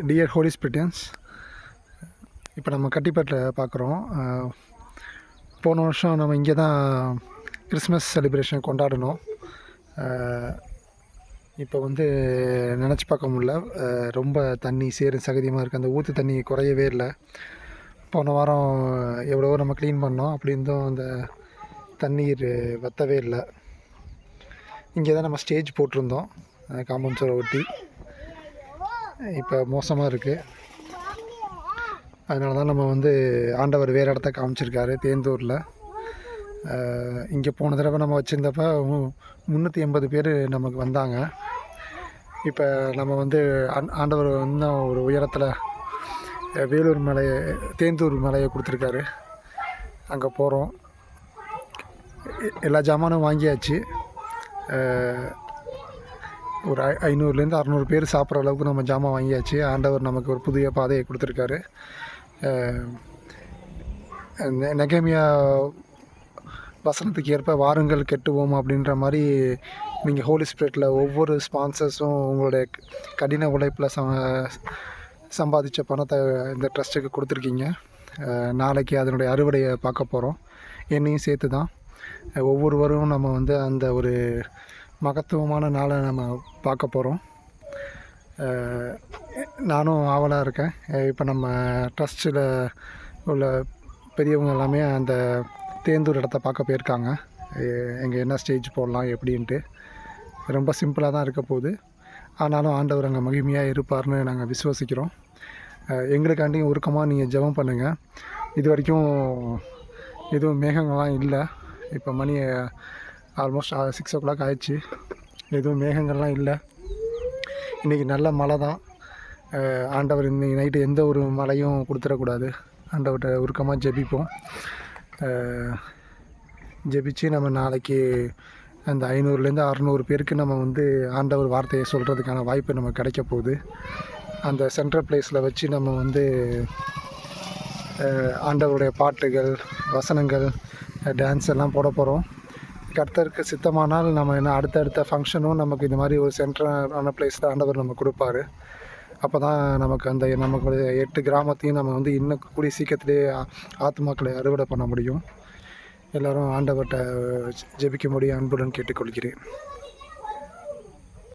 Dear Holi ஸ்பிரிட்டியன்ஸ், இப்போ நம்ம கட்டிப்பட்டில் பார்க்குறோம். போன வருஷம் நம்ம இங்கே தான் கிறிஸ்மஸ் செலிப்ரேஷன் கொண்டாடினோம். இப்போ வந்து நினச்சி பார்க்க முடில, ரொம்ப தண்ணி சேறு சகதியமாக இருக்குது. அந்த ஊற்று தண்ணி குறையவே இல்லை. போன வாரம் எவ்வளவோ நம்ம க்ளீன் பண்ணோம், அப்படி இருந்தும் அந்த தண்ணீர் வற்றவே இல்லை. இங்கே தான் நம்ம ஸ்டேஜ் போட்டிருந்தோம் காம்பவுண்ட் சுவரை ஒட்டி. இப்போ மோசமாக இருக்குது. அதனால தான் நம்ம வந்து ஆண்டவர் வேறு இடத்த காமிச்சிருக்காரு, தேந்தூரில். இங்கே போன தடவை நம்ம வச்சுருந்தப்ப 380 பேர் நமக்கு வந்தாங்க. இப்போ நம்ம வந்து ஆண்டவர் இன்னும் ஒரு உயரத்தில் வேலூர் மலை, தேந்தூர் மலையை கொடுத்துருக்காரு. அங்கே போகிறோம். எல்லா ஜாமானும் வாங்கியாச்சு. ஒரு 500லேருந்து 600 பேர் சாப்பிட்ற அளவுக்கு நம்ம ஜாமான் வாங்கியாச்சு. ஆண்டவர் நமக்கு ஒரு புதிய பாதையை கொடுத்துருக்காரு. நெகேமியா வசனத்துக்கு ஏற்ப வாருங்கள் கெட்டுவோம் அப்படின்ற மாதிரி நீங்கள் ஹோலி ஸ்பிரிட்டில் ஒவ்வொரு ஸ்பான்சர்ஸும் உங்களுடைய கடின உழைப்பில் சம்பாதித்த பணத்தை இந்த ட்ரஸ்ட்டுக்கு கொடுத்துருக்கீங்க. நாளைக்கு அதனுடைய அறுவடையை பார்க்க போகிறோம். என்னையும் சேர்த்து தான். ஒவ்வொருவரும் நம்ம வந்து அந்த ஒரு மகத்துவமான நாளை நம்ம பார்க்க போகிறோம். நானும் ஆவலாக இருக்கேன். இப்போ நம்ம ட்ரஸ்ட்டில் உள்ள பெரியவங்க எல்லாமே அந்த தேந்தூர் இடத்த பார்க்க போயிருக்காங்க. எங்கே என்ன ஸ்டேஜ் போடலாம் எப்படின்ட்டு. ரொம்ப சிம்பிளாக தான் இருக்க போகுது. ஆனாலும் ஆண்டவர் அங்கே மகிமையாக இருப்பார்னு நாங்கள் விசுவசிக்கிறோம். எங்களுக்காண்டியும் உருக்கமாக நீங்கள் ஜெபம் பண்ணுங்கள். இது வரைக்கும் எதுவும் மேகங்கள்லாம் இல்லை. இப்போ மணி ஆல்மோஸ்ட் 6 o'clock ஆயிடுச்சு. எதுவும் மேகங்கள்லாம் இல்லை. இன்றைக்கி நல்ல மழை தான். ஆண்டவர் இன்றைக்கி நைட்டு எந்த ஒரு மழையும் கொடுத்துடக்கூடாது. ஆண்டவர்கிட்ட உருக்கமாக ஜெபிப்போம். ஜெபிச்சு நம்ம நாளைக்கு அந்த 500லேருந்து 600 பேருக்கு நம்ம வந்து ஆண்டவர் வார்த்தையை சொல்கிறதுக்கான வாய்ப்பு நமக்கு கிடைக்க போகுது. அந்த சென்ட்ரல் பிளேஸில் வச்சு நம்ம வந்து ஆண்டவருடைய பாட்டுகள், வசனங்கள், டான்ஸ் எல்லாம் போட போகிறோம். கர்த்தருக்கு சித்தமானால் நம்ம என்ன அடுத்தடுத்த ஃபங்க்ஷனும் நமக்கு இந்த மாதிரி ஒரு சென்ட்ரலான பிளேஸில் ஆண்டவர் நம்ம கொடுப்பாரு. அப்போ தான் நமக்கு அந்த நமக்கு 8 கிராமத்தையும் நம்ம வந்து இன்னும் கூடிய சீக்கிரத்திலே ஆத்துமாக்களை அறுவடை பண்ண முடியும். எல்லோரும் ஆண்டவர்கிட்ட ஜெபிக்க முடியும் அன்புடன் கேட்டுக்கொள்கிறேன்.